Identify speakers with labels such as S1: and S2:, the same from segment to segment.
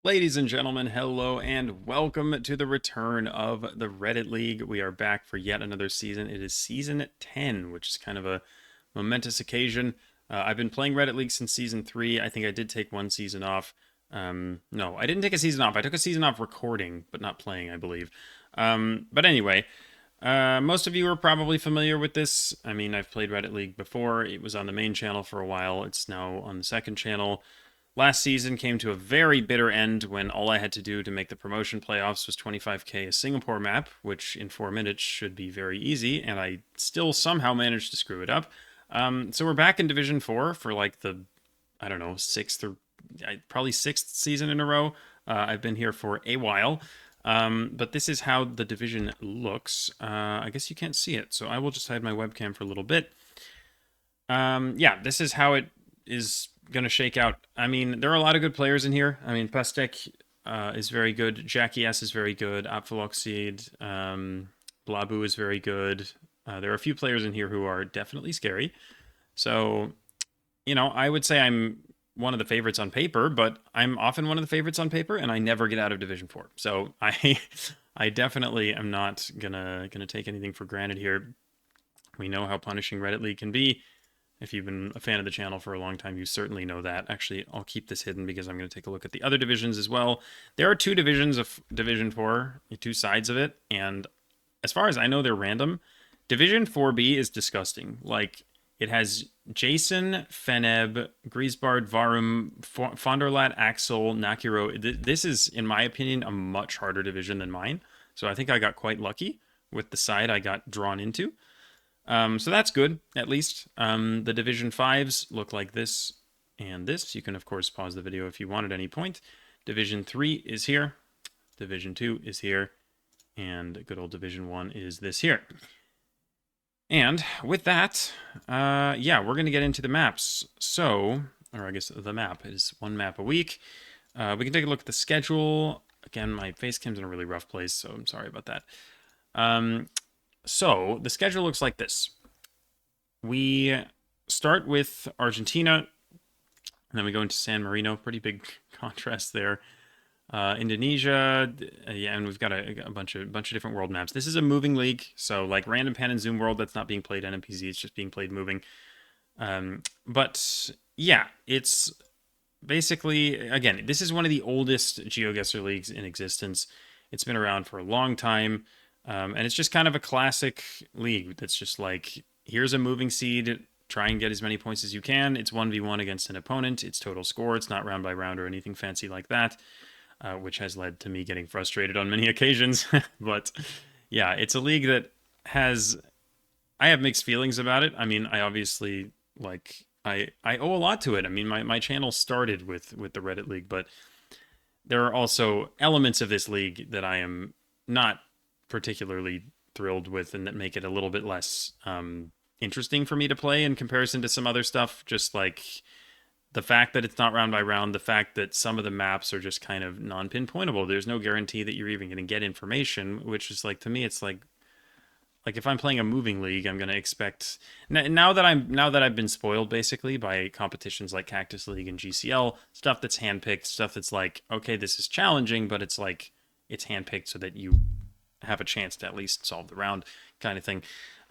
S1: Ladies and gentlemen, hello and welcome to the return of the Reddit League. We are back for yet another season. It is season 10, which is kind of a momentous occasion. I've been playing Reddit League since season 3. I think I did take one season off. No, I didn't take a season off. I took a season off recording, but not playing, I believe. But anyway, most of you are probably familiar with this. I mean, I've played Reddit League before. It was on the main channel for a while. It's now on the second channel. Last season came to a very bitter end when all I had to do to make the promotion playoffs was 25k a Singapore map, which in 4 minutes should be very easy, and I still somehow managed to screw it up. So we're back in Division 4 for like the, I don't know, probably sixth season in a row. I've been here for a while. But this is how the division looks. I guess you can't see it, so I will just hide my webcam for a little bit. Yeah, this is how it is going to shake out. I mean, there are a lot of good players in here. I mean, Pastek is very good. Jackie S is very good. Apphaloxide, Blabu is very good. There are a few players in here who are definitely scary. So, I would say I'm one of the favorites on paper, but I'm often one of the favorites on paper, and I never get out of Division 4. So I definitely am not gonna take anything for granted here. We know how punishing Reddit League can be. If you've been a fan of the channel for a long time, you certainly know that. Actually, I'll keep this hidden because I'm going to take a look at the other divisions as well. There are two divisions of Division 4, two sides of it, and as far as I know, they're random. Division 4B is disgusting. Like, it has Jason, Feneb, Griesbard, Varum, Fonderlat, Axel, Nakiro. This is, in my opinion, a much harder division than mine. So I think I got quite lucky with the side I got drawn into. So that's good, at least. The Division 5s look like this and this. You can, of course, pause the video if you want at any point. Division 3 is here. Division 2 is here. And good old Division 1 is this here. And with that, yeah, we're going to get into the maps. So, or I guess the map is one map a week. We can take a look at the schedule. Again, my face cam's in a really rough place, so I'm sorry about that. So the schedule looks like this. We start with Argentina, and then we go into San Marino. Pretty big contrast there. Indonesia, yeah, and we've got a bunch of different world maps. This is a moving league, so like random pan and zoom world, that's not being played NMPZ. It's just being played moving. But yeah, it's basically, again, this is one of the oldest GeoGuessr leagues in existence. It's been around for a long time. And it's just kind of a classic league that's just like, here's a moving seed, try and get as many points as you can. It's 1v1 against an opponent. It's total score. It's not round by round or anything fancy like that, which has led to me getting frustrated on many occasions. But yeah, it's a league that I have mixed feelings about it. I mean, I obviously, like, I owe a lot to it. I mean, my channel started with the Reddit League, but there are also elements of this league that I am not particularly thrilled with and that make it a little bit less interesting for me to play in comparison to some other stuff. Just like the fact that it's not round by round, the fact that some of the maps are just kind of non-pinpointable. There's no guarantee that you're even going to get information, which is like, to me, it's like if I'm playing a moving league, I'm going to expect now that I've been spoiled basically by competitions like Cactus League and GCL, stuff that's handpicked, stuff that's like, okay, this is challenging, but it's like it's handpicked so that you have a chance to at least solve the round kind of thing.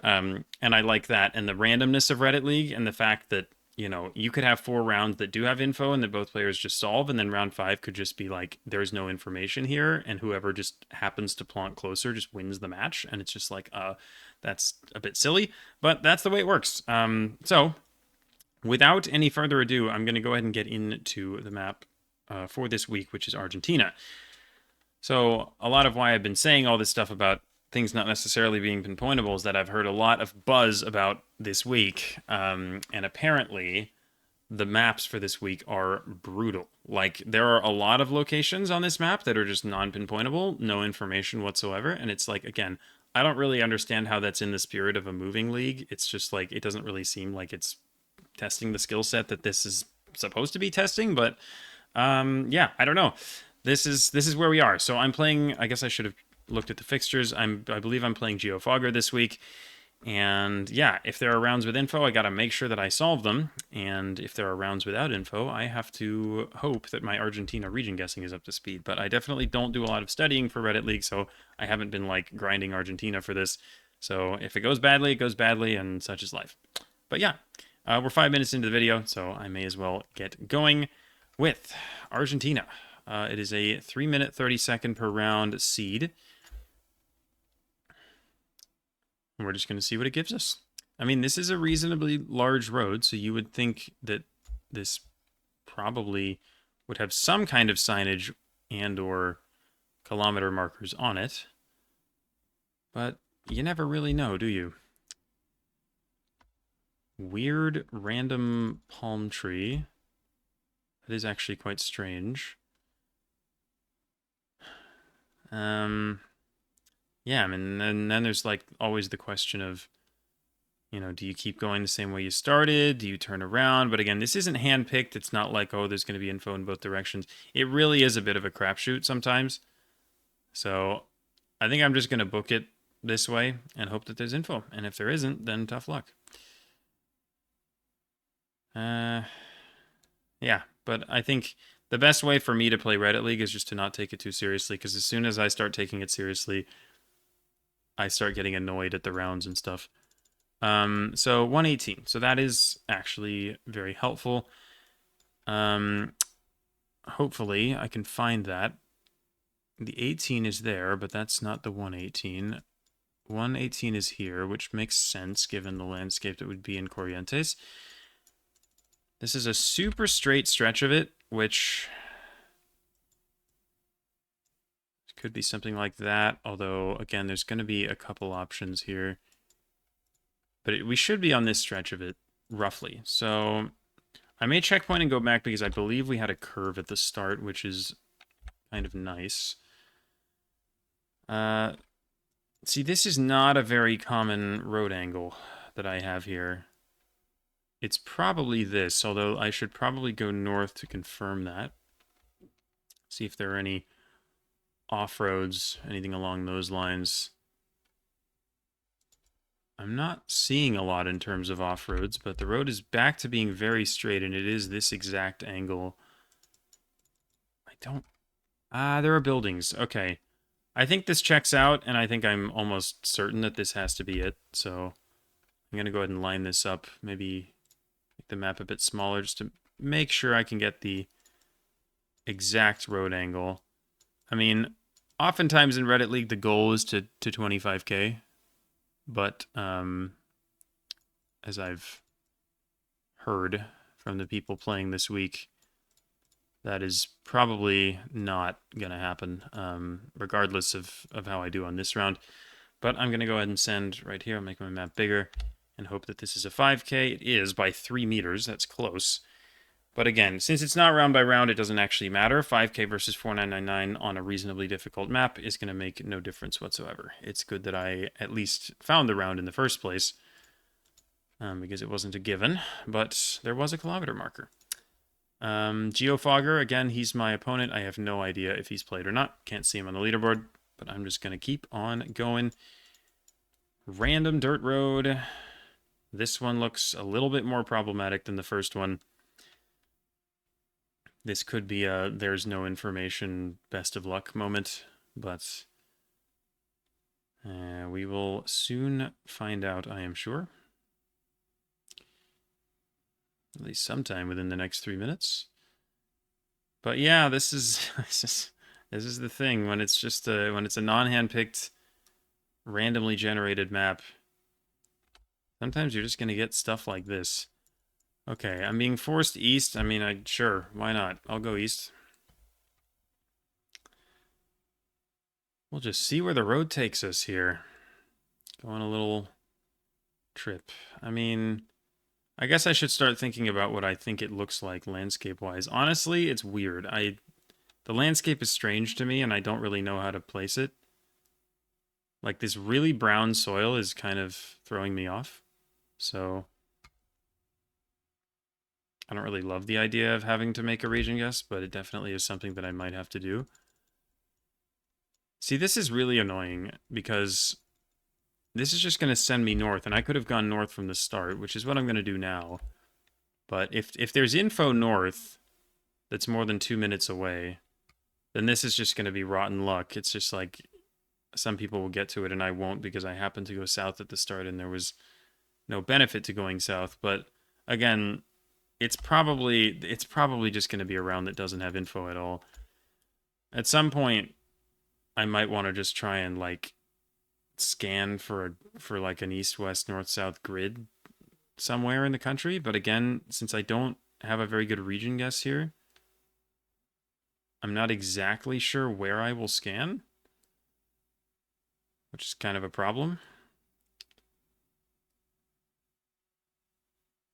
S1: And I like that. And the randomness of Reddit League and the fact that, you could have 4 rounds that do have info and that both players just solve. And then round 5 could just be like, there's no information here. And whoever just happens to plonk closer just wins the match. And it's just like, that's a bit silly, but that's the way it works. So without any further ado, I'm going to go ahead and get into the map for this week, which is Argentina. So a lot of why I've been saying all this stuff about things not necessarily being pinpointable is that I've heard a lot of buzz about this week. And apparently the maps for this week are brutal. Like, there are a lot of locations on this map that are just non-pinpointable, no information whatsoever. And it's like, again, I don't really understand how that's in the spirit of a moving league. It's just like, it doesn't really seem like it's testing the skill set that this is supposed to be testing. But yeah, I don't know. This is where we are. So I'm playing, I guess I should have looked at the fixtures. I believe I'm playing GeoFogger this week. And yeah, if there are rounds with info, I gotta make sure that I solve them. And if there are rounds without info, I have to hope that my Argentina region guessing is up to speed. But I definitely don't do a lot of studying for Reddit League, so I haven't been like grinding Argentina for this. So if it goes badly, it goes badly, and such is life. But yeah, we're 5 minutes into the video, so I may as well get going with Argentina. It is a 3 minute 30-second per round seed. And we're just going to see what it gives us. I mean, this is a reasonably large road, so you would think that this probably would have some kind of signage and or kilometer markers on it. But you never really know, do you? Weird random palm tree. That is actually quite strange. Yeah, I mean, and then there's like always the question of, you know, do you keep going the same way you started? Do you turn around? But again, this isn't handpicked. It's not like, oh, there's going to be info in both directions. It really is a bit of a crapshoot sometimes. So I think I'm just going to book it this way and hope that there's info. And if there isn't, then tough luck. Yeah, but I think the best way for me to play Reddit League is just to not take it too seriously, because as soon as I start taking it seriously, I start getting annoyed at the rounds and stuff. So 118. So that is actually very helpful. Hopefully I can find that. The 18 is there, but that's not the 118. 118 is here, which makes sense given the landscape that would be in Corrientes. This is a super straight stretch of it, which could be something like that. Although, again, there's going to be a couple options here. But we should be on this stretch of it, roughly. So I may checkpoint and go back because I believe we had a curve at the start, which is kind of nice. See, this is not a very common road angle that I have here. It's probably this, although I should probably go north to confirm that. See if there are any off-roads, anything along those lines. I'm not seeing a lot in terms of off-roads, but the road is back to being very straight, and it is this exact angle. I don't... there are buildings. Okay. I think this checks out, and I think I'm almost certain that this has to be it, so I'm going to go ahead and line this up, maybe make the map a bit smaller just to make sure I can get the exact road angle. I mean, oftentimes in Reddit League, the goal is to 25k, but as I've heard from the people playing this week, that is probably not going to happen, regardless of how I do on this round. But I'm going to go ahead and send right here. I'll make my map bigger and hope that this is a 5K. It is by 3 meters. That's close. But again, since it's not round by round, it doesn't actually matter. 5K versus 4999 on a reasonably difficult map is going to make no difference whatsoever. It's good that I at least found the round in the first place, because it wasn't a given, but there was a kilometer marker. GeoFogger, again, he's my opponent. I have no idea if he's played or not. Can't see him on the leaderboard, but I'm just going to keep on going. Random dirt road. This one looks a little bit more problematic than the first one. This could be a there's no information, best of luck moment, but we will soon find out, I am sure. At least sometime within the next 3 minutes. But yeah, this is this is the thing when it's just when it's a non-handpicked, randomly generated map. Sometimes you're just gonna get stuff like this. Okay, I'm being forced east. I mean, sure, why not? I'll go east. We'll just see where the road takes us here. Go on a little trip. I mean, I guess I should start thinking about what I think it looks like landscape-wise. Honestly, it's weird. The landscape is strange to me, and I don't really know how to place it. Like, this really brown soil is kind of throwing me off. So I don't really love the idea of having to make a region guess, but it definitely is something that I might have to do. See, this is really annoying because this is just going to send me north, and I could have gone north from the start, which is what I'm going to do now. But if there's info north that's more than 2 minutes away, then this is just going to be rotten luck. It's just like some people will get to it and I won't because I happened to go south at the start and there was no benefit to going south. But again, it's probably just going to be a round that doesn't have info at all. At some point, I might want to just try and like scan for like an east west north south grid somewhere in the country. But again, since I don't have a very good region guess here, I'm not exactly sure where I will scan, which is kind of a problem.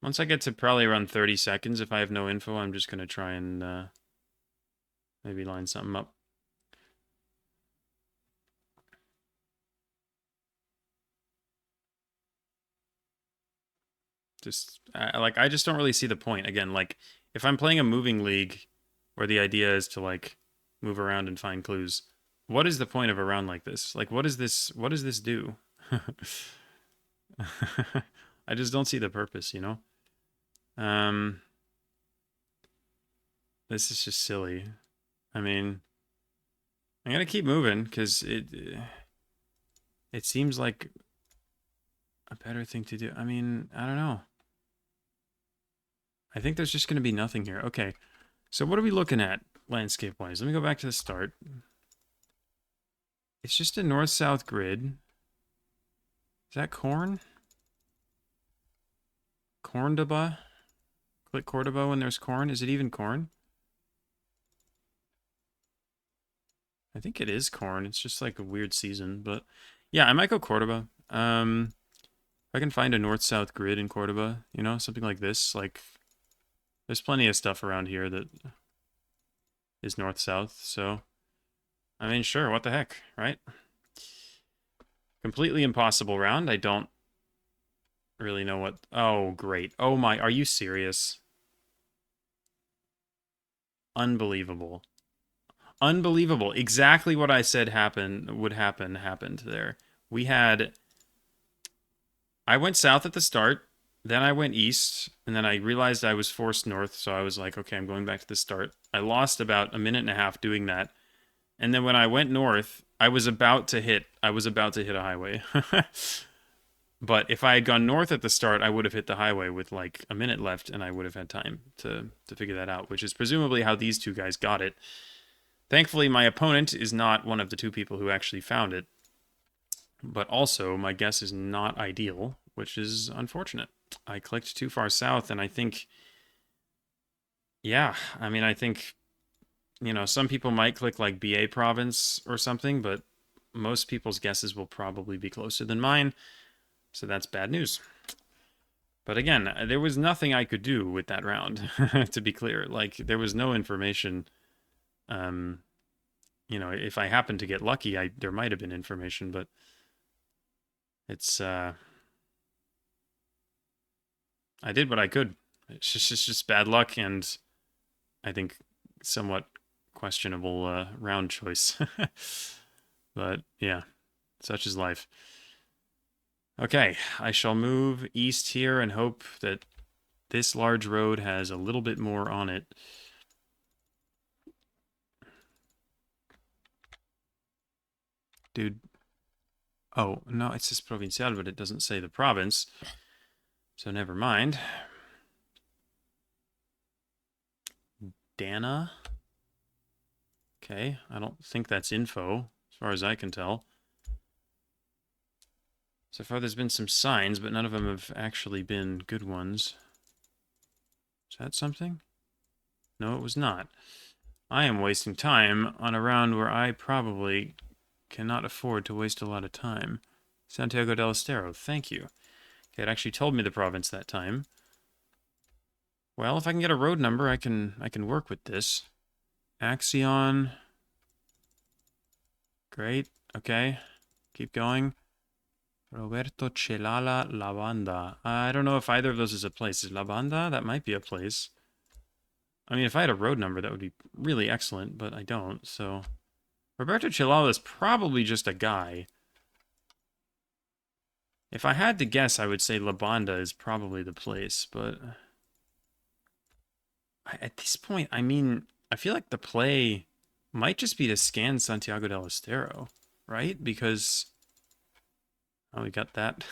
S1: Once I get to probably around 30 seconds, if I have no info, I'm just going to try and maybe line something up. Just, I just don't really see the point. Again, like, if I'm playing a moving league where the idea is to, like, move around and find clues, what is the point of a round like this? Like, what does this do? I just don't see the purpose, you know? This is just silly. I mean, I'm gonna keep moving because it seems like a better thing to do. I mean, I don't know. I think there's just gonna be nothing here. Okay, so what are we looking at landscape-wise? Let me go back to the start. It's just a north-south grid. Is that corn? Cordoba? Click Cordoba when there's corn. Is it even corn? I think it is corn. It's just like a weird season, but yeah, I might go Cordoba. If I can find a north-south grid in Cordoba, you know, something like this. Like, there's plenty of stuff around here that is north-south, so I mean, sure, what the heck, right? Completely impossible round. I don't really know what... Oh, great. Oh my, are you serious? Unbelievable. Unbelievable. Exactly what I said happened there. We had... I went south at the start, then I went east, and then I realized I was forced north, so I was like, okay, I'm going back to the start. I lost about a minute and a half doing that. And then when I went north, I was about to hit a highway. But if I had gone north at the start, I would have hit the highway with like a minute left, and I would have had time to figure that out, which is presumably how these two guys got it. Thankfully, my opponent is not one of the two people who actually found it, but also my guess is not ideal, which is unfortunate. I clicked too far south, and I think, yeah, I mean, I think, you know, some people might click like BA province or something, but most people's guesses will probably be closer than mine. So that's bad news. But again, there was nothing I could do with that round, to be clear. Like, there was no information. You know, if I happened to get lucky, there might have been information, but it's, I did what I could. It's just bad luck and I think somewhat questionable round choice. But yeah, such is life. Okay, I shall move east here and hope that this large road has a little bit more on it. Dude. Oh, no, it says Provincial, but it doesn't say the province. So never mind. Dana. Okay, I don't think that's info, as far as I can tell. So far there's been some signs, but none of them have actually been good ones. Is that something? No, it was not. I am wasting time on a round where I probably cannot afford to waste a lot of time. Santiago del Estero, thank you. Okay, it actually told me the province that time. Well, if I can get a road number, I can work with this. Axion. Great. Okay. Keep going. Roberto Celala Lavanda. I don't know if either of those is a place. Is Lavanda? That might be a place. I mean, if I had a road number, that would be really excellent, but I don't, so... Roberto Celala is probably just a guy. If I had to guess, I would say La Banda is probably the place, but at this point, I mean, I feel like the play might just be to scan Santiago del Estero, right? Because oh, we got that.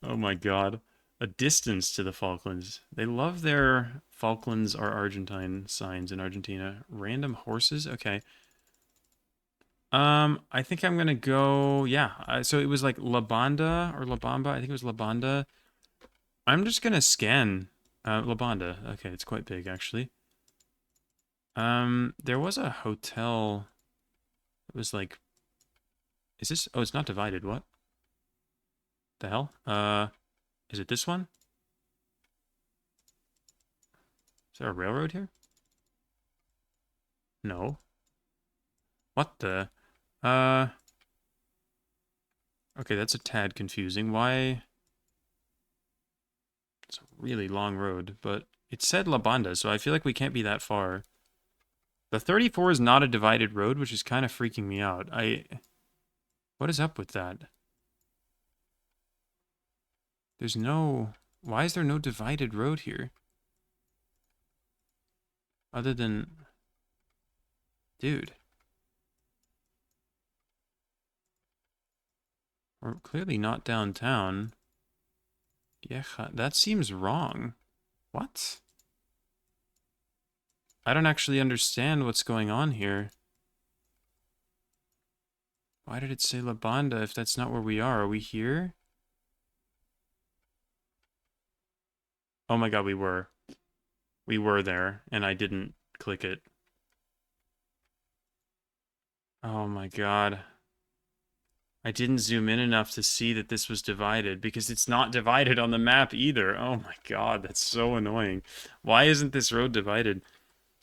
S1: Oh my God. A distance to the Falklands. They love their Falklands or Argentine signs in Argentina. Random horses? Okay. I think I'm gonna go. Yeah. So it was like La Banda or La Bamba. I think it was La Banda. I'm just gonna scan La Banda. Okay, it's quite big actually. There was a hotel. It was like, is this? Oh, it's not divided. What the hell? Is it this one? Is there a railroad here? No. What the? Uh, okay, that's a tad confusing. Why? It's a really long road, but it said La Banda, so I feel like we can't be that far. The 34 is not a divided road, which is kind of freaking me out. What is up with that? There's no... Why is there no divided road here? Other than... Dude. We're clearly not downtown. Yeah, that seems wrong. What? I don't actually understand what's going on here. Why did it say La Banda if that's not where we are? Are we here? Oh my God, we were. We were there, and I didn't click it. Oh my God. I didn't zoom in enough to see that this was divided because it's not divided on the map either. Oh my God, that's so annoying. Why isn't this road divided?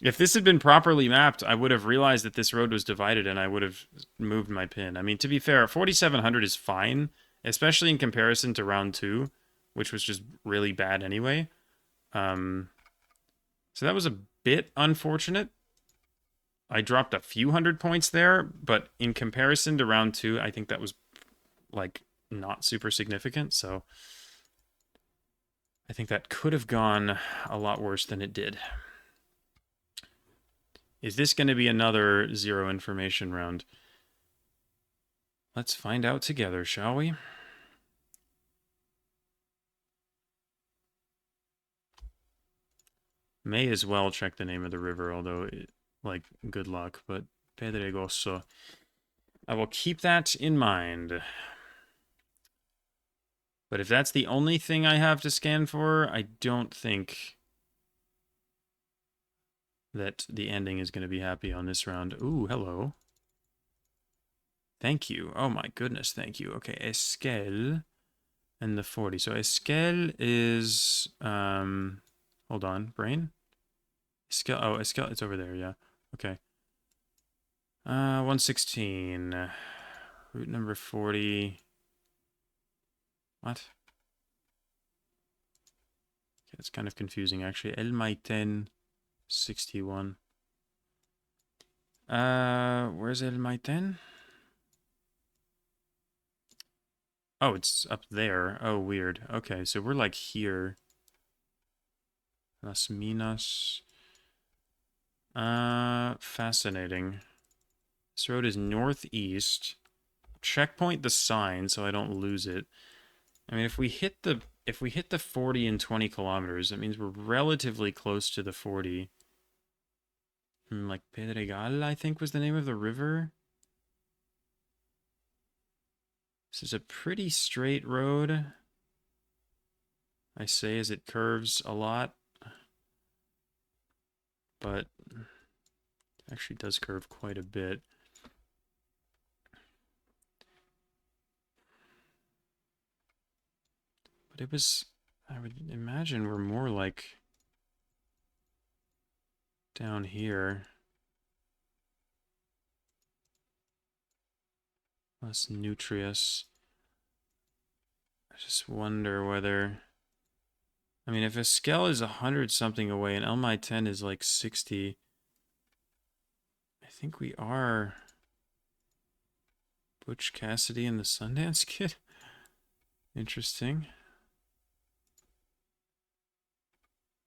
S1: If this had been properly mapped, I would have realized that this road was divided and I would have moved my pin. I mean, to be fair, 4,700 is fine, especially in comparison to round two, which was just really bad anyway. So that was a bit unfortunate. I dropped a few hundred points there, but in comparison to round two, I think that was like not super significant. So I think that could have gone a lot worse than it did. Is this going to be another zero information round? Let's find out together, shall we? May as well check the name of the river, although, like, good luck, but Pedregoso. I will keep that in mind. But if that's the only thing I have to scan for, I don't think that the ending is going to be happy on this round. Ooh, hello. Thank you. Oh my goodness, thank you. Okay, Esquel and the 40. So Esquel is, hold on, brain? Esquel, oh, Esquel, it's over there, yeah. Okay. 116. Route number 40. What? Okay, it's kind of confusing, actually. El Maiten 61. Where's El Maiten? Oh, it's up there. Oh, weird. Okay, so we're like here. Las Minas. Fascinating. This road is northeast. Checkpoint the sign so I don't lose it. I mean, if we hit the 40 in 20 kilometers, that means we're relatively close to the 40. Like Pedregal, I think was the name of the river. This is a pretty straight road. I say as it curves a lot, but it actually does curve quite a bit. But it was, I would imagine we're more like down here. Less nutritious. I just wonder whether... I mean, if Esquel is 100 something away and El 10 is like 60, I think we are Butch Cassidy and the Sundance Kid. Interesting.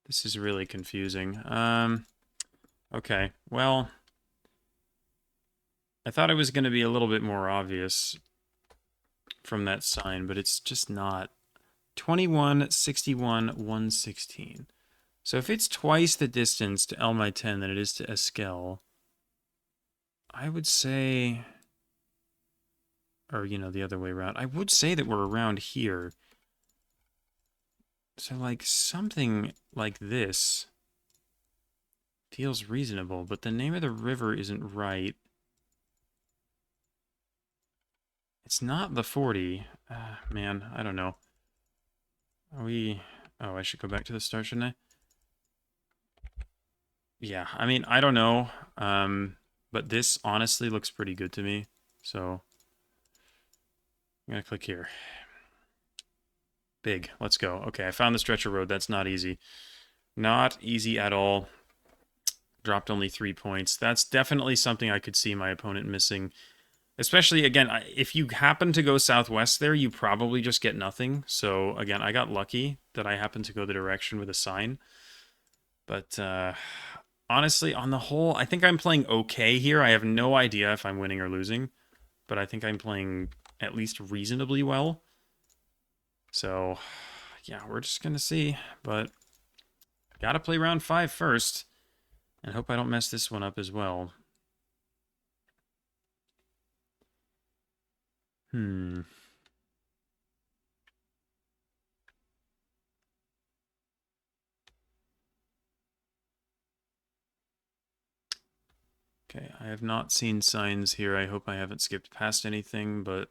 S1: This is really confusing. Okay. Well, I thought it was going to be a little bit more obvious from that sign, but it's just not. 21, 61, 116. So if it's twice the distance to El 10 than it is to Esquel, I would say, or, the other way around, I would say that we're around here. So, like, something like this feels reasonable, but the name of the river isn't right. It's not the 40. Man, I don't know. Are we... Oh, I should go back to the start, shouldn't I? Yeah, I mean, I don't know. But this honestly looks pretty good to me. So, I'm going to click here. Big. Let's go. Okay, I found the stretch of road. That's not easy. Not easy at all. Dropped only 3 points. That's definitely something I could see my opponent missing. Especially, again, if you happen to go southwest there, you probably just get nothing. So, again, I got lucky that I happened to go the direction with a sign. But, honestly, on the whole, I think I'm playing okay here. I have no idea if I'm winning or losing. But I think I'm playing at least reasonably well. So, yeah, we're just going to see. But, gotta play round 5 first. And hope I don't mess this one up as well. Okay, I have not seen signs here. I hope I haven't skipped past anything, but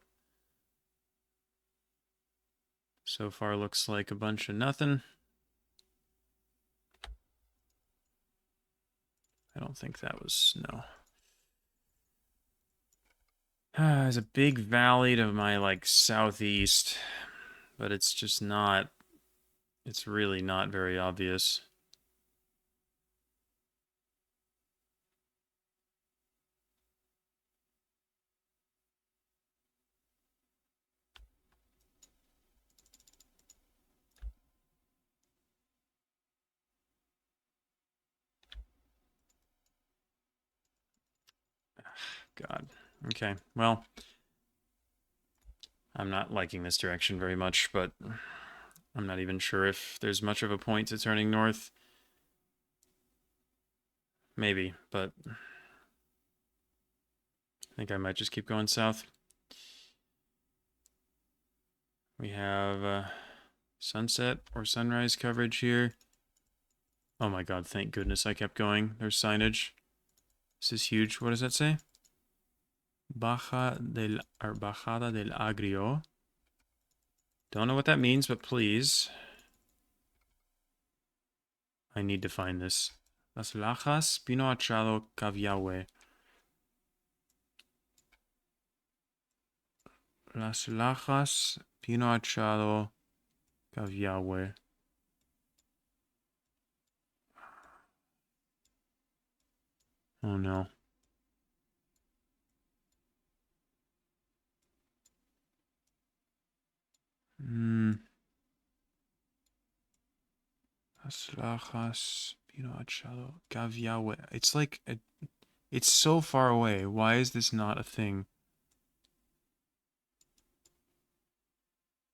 S1: so far looks like a bunch of nothing. I don't think that was, no. There's a big valley to my, like, southeast, but it's just not, it's really not very obvious. God. Okay, well, I'm not liking this direction very much, but I'm not even sure if there's much of a point to turning north. Maybe, but I think I might just keep going south. We have sunset or sunrise coverage here. Oh my god, thank goodness I kept going. There's signage. This is huge. What does that say? Bajada del Agrio. Don't know what that means, but please. I need to find this. Las Lajas, Pino Achado, Caviahue. Las Lajas, Pino Achado, Caviahue. Oh no. Las Lajas, Pino Achado, Caviahue. It's like, it's so far away. Why is this not a thing?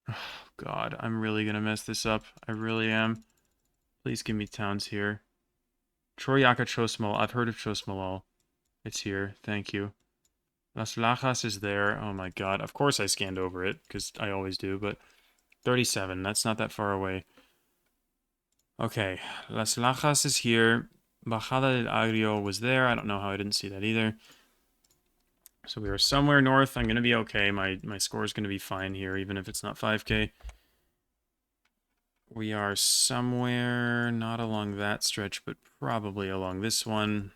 S1: Oh, God, I'm really gonna mess this up. I really am. Please give me towns here. Troyaka Chosmal. I've heard of Chosmalal. It's here. Thank you. Las Lajas is there. Oh my god. Of course I scanned over it, because I always do, but 37. That's not that far away. Okay. Las Lajas is here. Bajada del Agrio was there. I don't know how I didn't see that either. So we are somewhere north. I'm going to be okay. My score is going to be fine here, even if it's not 5k. We are somewhere, not along that stretch, but probably along this one.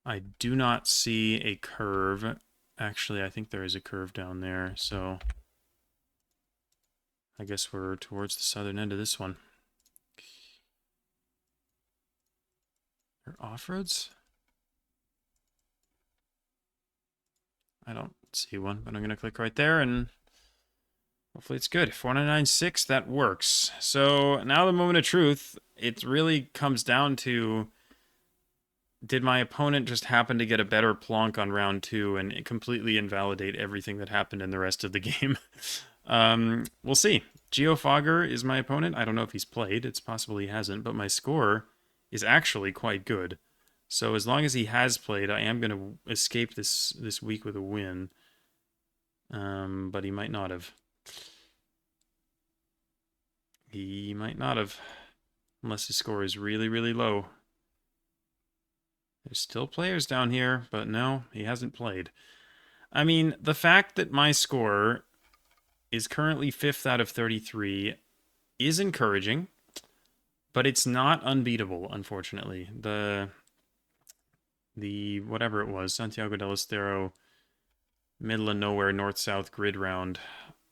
S1: I do not see a curve. Actually, I think there is a curve down there, so I guess we're towards the southern end of this one. Are off-roads? I don't see one, but I'm going to click right there, and Hopefully it's good. 4996, that works. So now the moment of truth, it really comes down to, did my opponent just happen to get a better plonk on round 2 and completely invalidate everything that happened in the rest of the game? We'll see. GeoFogger is my opponent. I don't know if he's played. It's possible he hasn't, but my score is actually quite good. So as long as he has played, I am going to escape this week with a win. But he might not have. He might not have, unless his score is really, really low. There's still players down here, but no, he hasn't played. I mean, the fact that my score is currently 5th out of 33 is encouraging, but it's not unbeatable, unfortunately. The whatever it was, Santiago del Estero, middle of nowhere, north-south grid round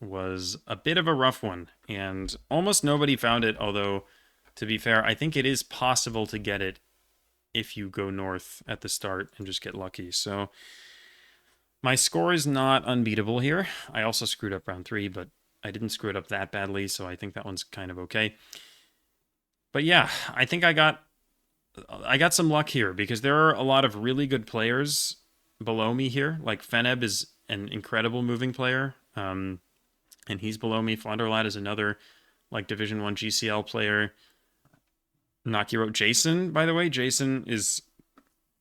S1: was a bit of a rough one, and almost nobody found it, although, to be fair, I think it is possible to get it if you go north at the start and just get lucky. So my score is not unbeatable here. I also screwed up round 3, but I didn't screw it up that badly, so I think that one's kind of okay. But yeah, I think I got some luck here because there are a lot of really good players below me here. Like Feneb is an incredible moving player, and he's below me. Flanderlad is another like Division 1 GCL player. Nakiro Jason, by the way, Jason is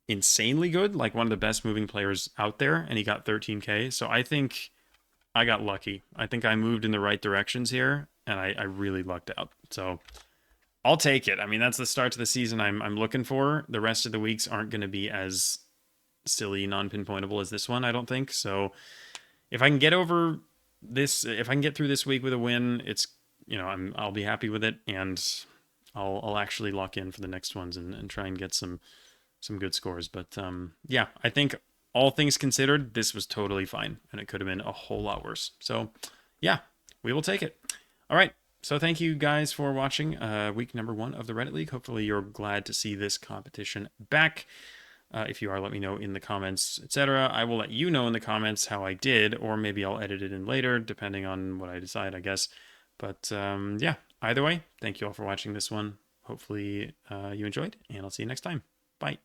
S1: insanely good, like one of the best moving players out there, and he got 13k. So I think I got lucky. I think I moved in the right directions here, and I really lucked out. So I'll take it. I mean, that's the start to the season I'm looking for. The rest of the weeks aren't going to be as silly, non-pinpointable as this one, I don't think. So if I can get over this, if I can get through this week with a win, it's, I'll be happy with it, and I'll actually lock in for the next ones and try and get some good scores. But yeah, I think all things considered, this was totally fine, and it could have been a whole lot worse. So yeah, we will take it. All right. So thank you guys for watching week number 1 of the Reddit League. Hopefully you're glad to see this competition back. If you are, let me know in the comments, etc. I will let you know in the comments how I did, or maybe I'll edit it in later, depending on what I decide, I guess. But yeah, either way, thank you all for watching this one. Hopefully you enjoyed, and I'll see you next time. Bye.